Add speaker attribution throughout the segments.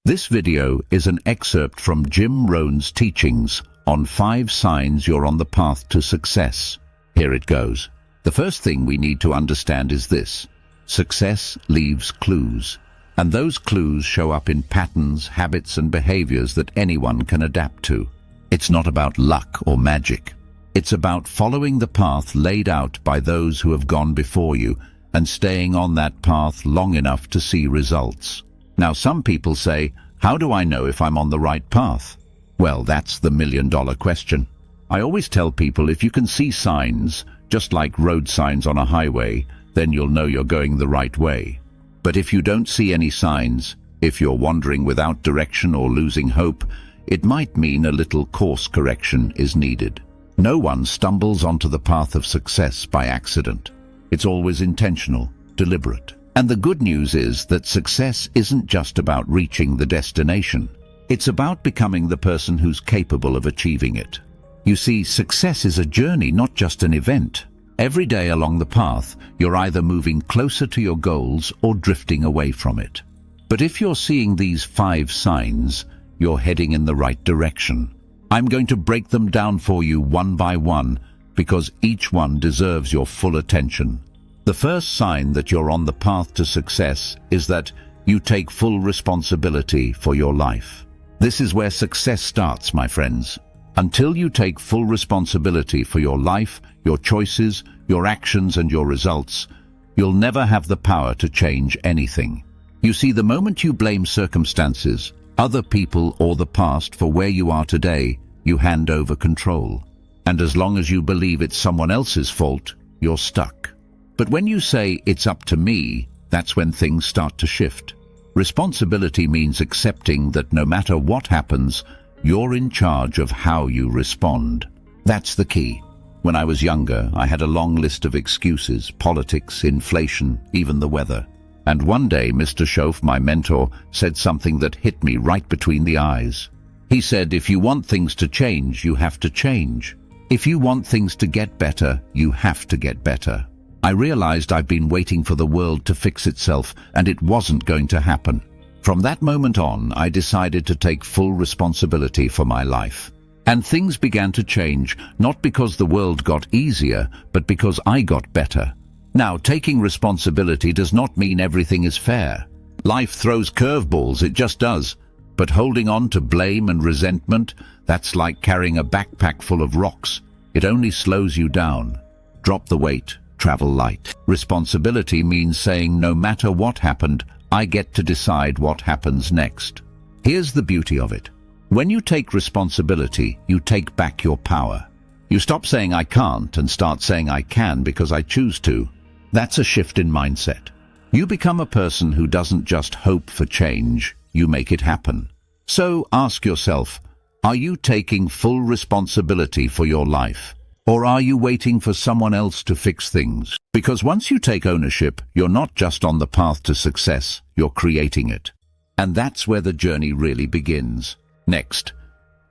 Speaker 1: This video is an excerpt from Jim Rohn's teachings on 5 signs you're on the path to success. Here it goes. The first thing we need to understand is this: success leaves clues, and those clues show up in patterns, habits, and behaviors that anyone can adapt to. It's not about luck or magic. It's about following the path laid out by those who have gone before you and staying on that path long enough to see results. Now, some people say, how do I know if I'm on the right path? Well, that's the million-dollar question. I always tell people, if you can see signs, just like road signs on a highway, then you'll know you're going the right way. But if you don't see any signs, if you're wandering without direction or losing hope, it might mean a little course correction is needed. No one stumbles onto the path of success by accident. It's always intentional, deliberate. And the good news is that success isn't just about reaching the destination. It's about becoming the person who's capable of achieving it. You see, success is a journey, not just an event. Every day along the path, you're either moving closer to your goals or drifting away from it. But if you're seeing these 5 signs, you're heading in the right direction. I'm going to break them down for you one by one, because each one deserves your full attention. The first sign that you're on the path to success is that you take full responsibility for your life. This is where success starts, my friends. Until you take full responsibility for your life, your choices, your actions, and your results, you'll never have the power to change anything. You see, the moment you blame circumstances, other people, or the past for where you are today, you hand over control. And as long as you believe it's someone else's fault, you're stuck. But when you say, it's up to me, that's when things start to shift. Responsibility means accepting that no matter what happens, you're in charge of how you respond. That's the key. When I was younger, I had a long list of excuses: politics, inflation, even the weather. And one day, Mr. Schoaf, my mentor, said something that hit me right between the eyes. He said, if you want things to change, you have to change. If you want things to get better, you have to get better. I realized I've been waiting for the world to fix itself, and it wasn't going to happen. From that moment on, I decided to take full responsibility for my life. And things began to change, not because the world got easier, but because I got better. Now, taking responsibility does not mean everything is fair. Life throws curveballs, it just does. But holding on to blame and resentment, that's like carrying a backpack full of rocks. It only slows you down. Drop the weight, travel light. Responsibility means saying, no matter what happened, I get to decide what happens next. Here's the beauty of it. When you take responsibility, you take back your power. You stop saying I can't and start saying I can because I choose to. That's a shift in mindset. You become a person who doesn't just hope for change, you make it happen. So ask yourself, are you taking full responsibility for your life? Or are you waiting for someone else to fix things? Because once you take ownership, you're not just on the path to success, you're creating it. And that's where the journey really begins. Next,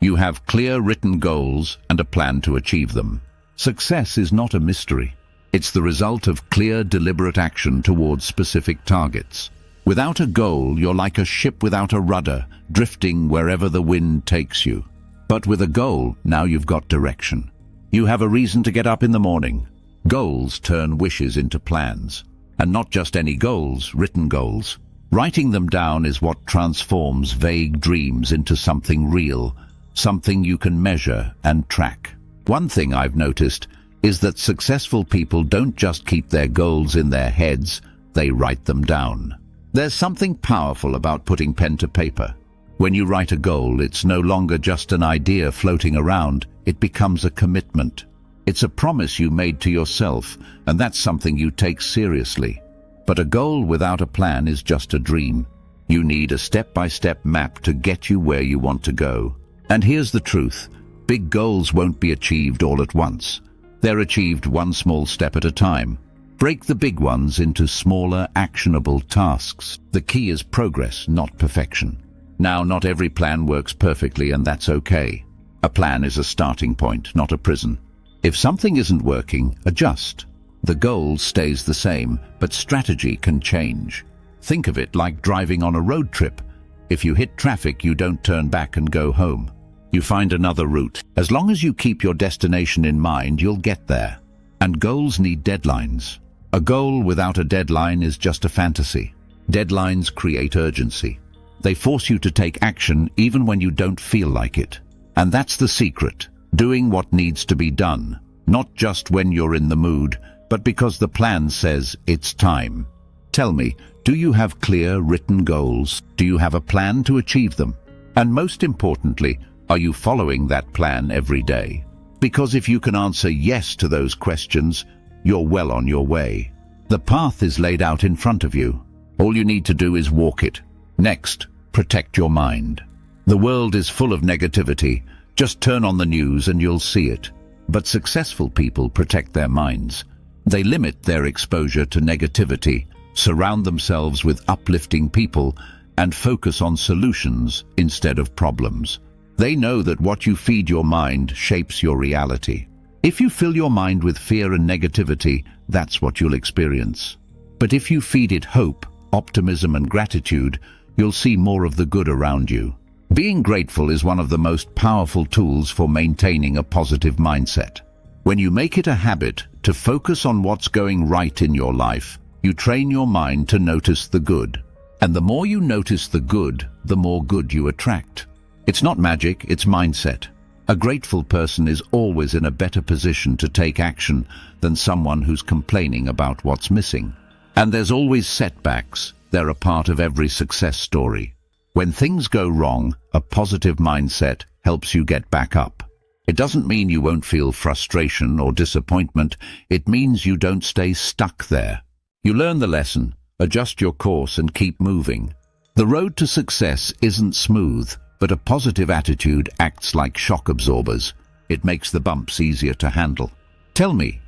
Speaker 1: you have clear written goals and a plan to achieve them. Success is not a mystery. It's the result of clear, deliberate action towards specific targets. Without a goal, you're like a ship without a rudder, drifting wherever the wind takes you. But with a goal, now you've got direction. You have a reason to get up in the morning. Goals turn wishes into plans. And not just any goals, written goals. Writing them down is what transforms vague dreams into something real, something you can measure and track. One thing I've noticed is that successful people don't just keep their goals in their heads, they write them down. There's something powerful about putting pen to paper. When you write a goal, it's no longer just an idea floating around, it becomes a commitment. It's a promise you made to yourself, and that's something you take seriously. But a goal without a plan is just a dream. You need a step-by-step map to get you where you want to go. And here's the truth: big goals won't be achieved all at once. They're achieved one small step at a time. Break the big ones into smaller, actionable tasks. The key is progress, not perfection. Now, not every plan works perfectly, and that's okay. A plan is a starting point, not a prison. If something isn't working, adjust. The goal stays the same, but strategy can change. Think of it like driving on a road trip. If you hit traffic, you don't turn back and go home. You find another route. As long as you keep your destination in mind, you'll get there. And goals need deadlines. A goal without a deadline is just a fantasy. Deadlines create urgency. They force you to take action even when you don't feel like it. And that's the secret, doing what needs to be done, not just when you're in the mood, but because the plan says it's time. Tell me, do you have clear written goals? Do you have a plan to achieve them? And most importantly, are you following that plan every day? Because if you can answer yes to those questions, you're well on your way. The path is laid out in front of you. All you need to do is walk it. Next, protect your mind. The world is full of negativity. Just turn on the news and you'll see it. But successful people protect their minds. They limit their exposure to negativity, surround themselves with uplifting people, and focus on solutions instead of problems. They know that what you feed your mind shapes your reality. If you fill your mind with fear and negativity, that's what you'll experience. But if you feed it hope, optimism, and gratitude, you'll see more of the good around you. Being grateful is one of the most powerful tools for maintaining a positive mindset. When you make it a habit to focus on what's going right in your life, you train your mind to notice the good. And the more you notice the good, the more good you attract. It's not magic, it's mindset. A grateful person is always in a better position to take action than someone who's complaining about what's missing. And there's always setbacks. They're a part of every success story. When things go wrong, a positive mindset helps you get back up. It doesn't mean you won't feel frustration or disappointment. It means you don't stay stuck there. You learn the lesson, adjust your course, and keep moving. The road to success isn't smooth, but a positive attitude acts like shock absorbers. It makes the bumps easier to handle. Tell me,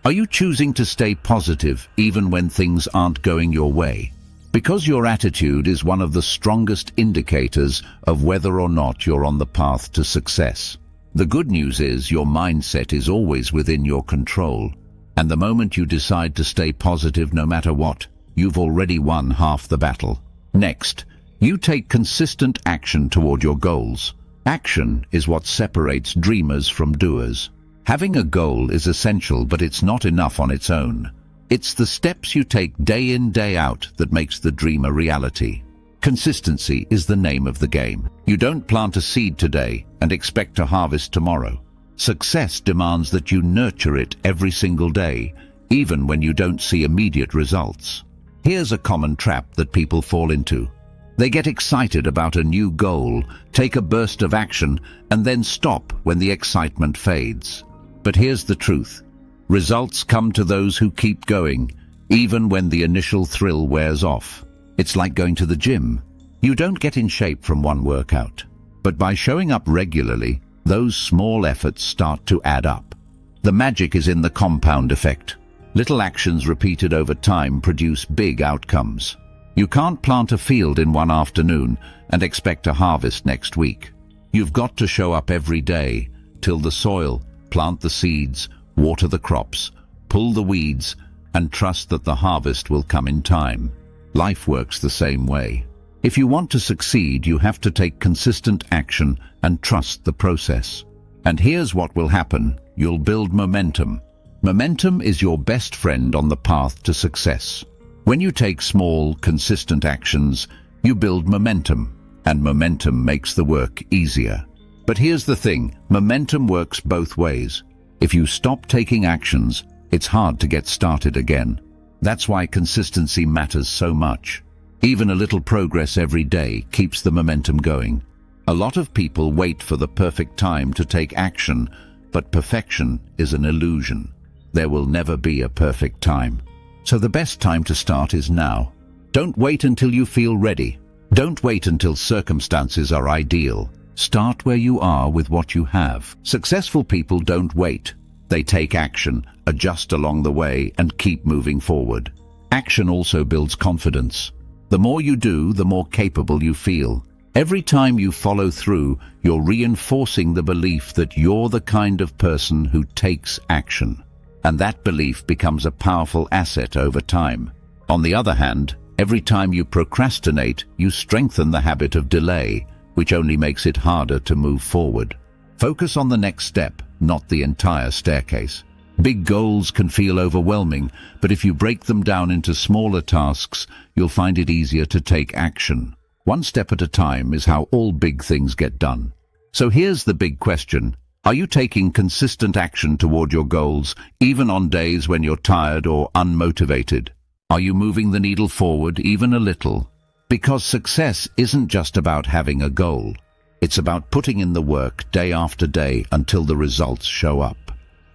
Speaker 1: are you choosing to stay positive even when things aren't going your way? Because your attitude is one of the strongest indicators of whether or not you're on the path to success. The good news is your mindset is always within your control. And the moment you decide to stay positive no matter what, you've already won half the battle. Next, you take consistent action toward your goals. Action is what separates dreamers from doers. Having a goal is essential, but it's not enough on its own. It's the steps you take day in, day out that makes the dream a reality. Consistency is the name of the game. You don't plant a seed today and expect to harvest tomorrow. Success demands that you nurture it every single day, even when you don't see immediate results. Here's a common trap that people fall into. They get excited about a new goal, take a burst of action, and then stop when the excitement fades. But here's the truth. Results come to those who keep going, even when the initial thrill wears off. It's like going to the gym. You don't get in shape from one workout. But by showing up regularly, those small efforts start to add up. The magic is in the compound effect. Little actions repeated over time produce big outcomes. You can't plant a field in one afternoon and expect a harvest next week. You've got to show up every day, till the soil, plant the seeds, water the crops, pull the weeds, and trust that the harvest will come in time. Life works the same way. If you want to succeed, you have to take consistent action and trust the process. And here's what will happen. You'll build momentum. Momentum is your best friend on the path to success. When you take small, consistent actions, you build momentum, and momentum makes the work easier. But here's the thing, momentum works both ways. If you stop taking actions, it's hard to get started again. That's why consistency matters so much. Even a little progress every day keeps the momentum going. A lot of people wait for the perfect time to take action, but perfection is an illusion. There will never be a perfect time. So the best time to start is now. Don't wait until you feel ready. Don't wait until circumstances are ideal. Start where you are with what you have. Successful people don't wait. They take action, adjust along the way, and keep moving forward. Action also builds confidence. The more you do, the more capable you feel. Every time you follow through, you're reinforcing the belief that you're the kind of person who takes action. And that belief becomes a powerful asset over time. On the other hand, Every time you procrastinate, you strengthen the habit of delay, which only makes it harder to move forward. Focus on the next step, not the entire staircase. Big goals can feel overwhelming, but if you break them down into smaller tasks, you'll find it easier to take action. One step at a time is how all big things get done. So here's the big question. Are you taking consistent action toward your goals, even on days when you're tired or unmotivated? Are you moving the needle forward even a little? Because success isn't just about having a goal. It's about putting in the work day after day until the results show up.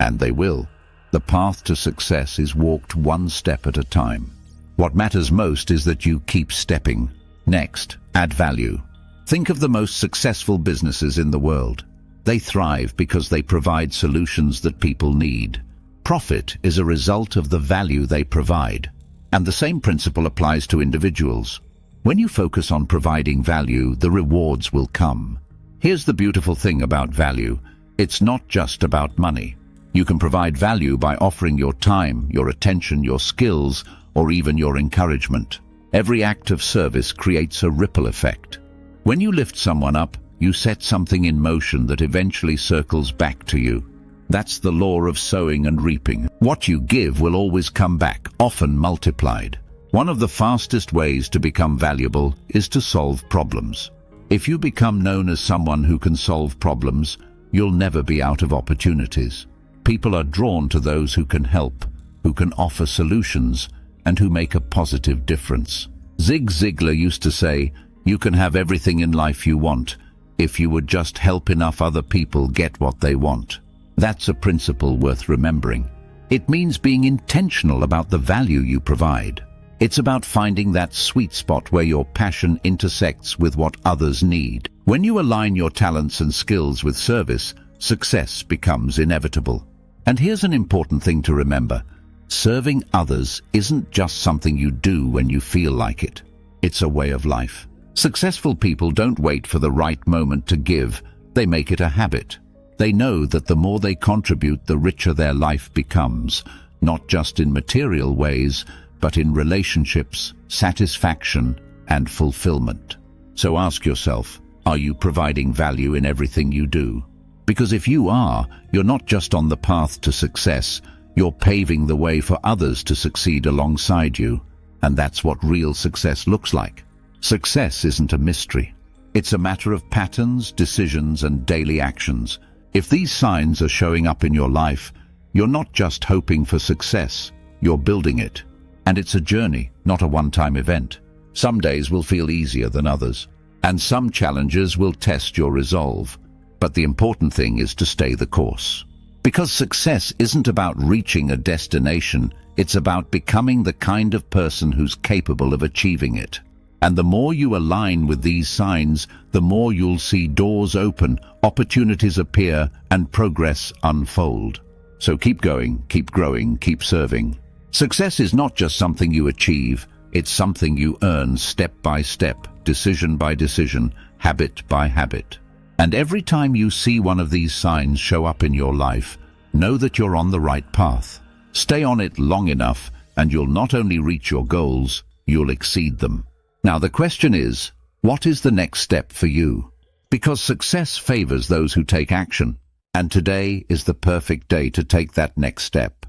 Speaker 1: And they will. The path to success is walked one step at a time. What matters most is that you keep stepping. Next, add value. Think of the most successful businesses in the world. They thrive because they provide solutions that people need. Profit is a result of the value they provide. And the same principle applies to individuals. When you focus on providing value, the rewards will come. Here's the beautiful thing about value. It's not just about money. You can provide value by offering your time, your attention, your skills, or even your encouragement. Every act of service creates a ripple effect. When you lift someone up, you set something in motion that eventually circles back to you. That's the law of sowing and reaping. What you give will always come back, often multiplied. One of the fastest ways to become valuable is to solve problems. If you become known as someone who can solve problems, you'll never be out of opportunities. People are drawn to those who can help, who can offer solutions, and who make a positive difference. Zig Ziglar used to say, "You can have everything in life you want, if you would just help enough other people get what they want." That's a principle worth remembering. It means being intentional about the value you provide. It's about finding that sweet spot where your passion intersects with what others need. When you align your talents and skills with service, success becomes inevitable. And here's an important thing to remember. Serving others isn't just something you do when you feel like it. It's a way of life. Successful people don't wait for the right moment to give. They make it a habit. They know that the more they contribute, the richer their life becomes, not just in material ways, but in relationships, satisfaction, and fulfillment. So ask yourself, are you providing value in everything you do? Because if you are, you're not just on the path to success, you're paving the way for others to succeed alongside you. And that's what real success looks like. Success isn't a mystery. It's a matter of patterns, decisions, and daily actions. If these signs are showing up in your life, you're not just hoping for success, you're building it. And it's a journey, not a one-time event. Some days will feel easier than others, and some challenges will test your resolve. But the important thing is to stay the course. Because success isn't about reaching a destination, it's about becoming the kind of person who's capable of achieving it. And the more you align with these signs, the more you'll see doors open, opportunities appear, and progress unfold. So keep going, keep growing, keep serving. Success is not just something you achieve, it's something you earn step by step, decision by decision, habit by habit. And every time you see one of these signs show up in your life, know that you're on the right path. Stay on it long enough, and you'll not only reach your goals, you'll exceed them. Now the question is, what is the next step for you? Because success favors those who take action, and today is the perfect day to take that next step.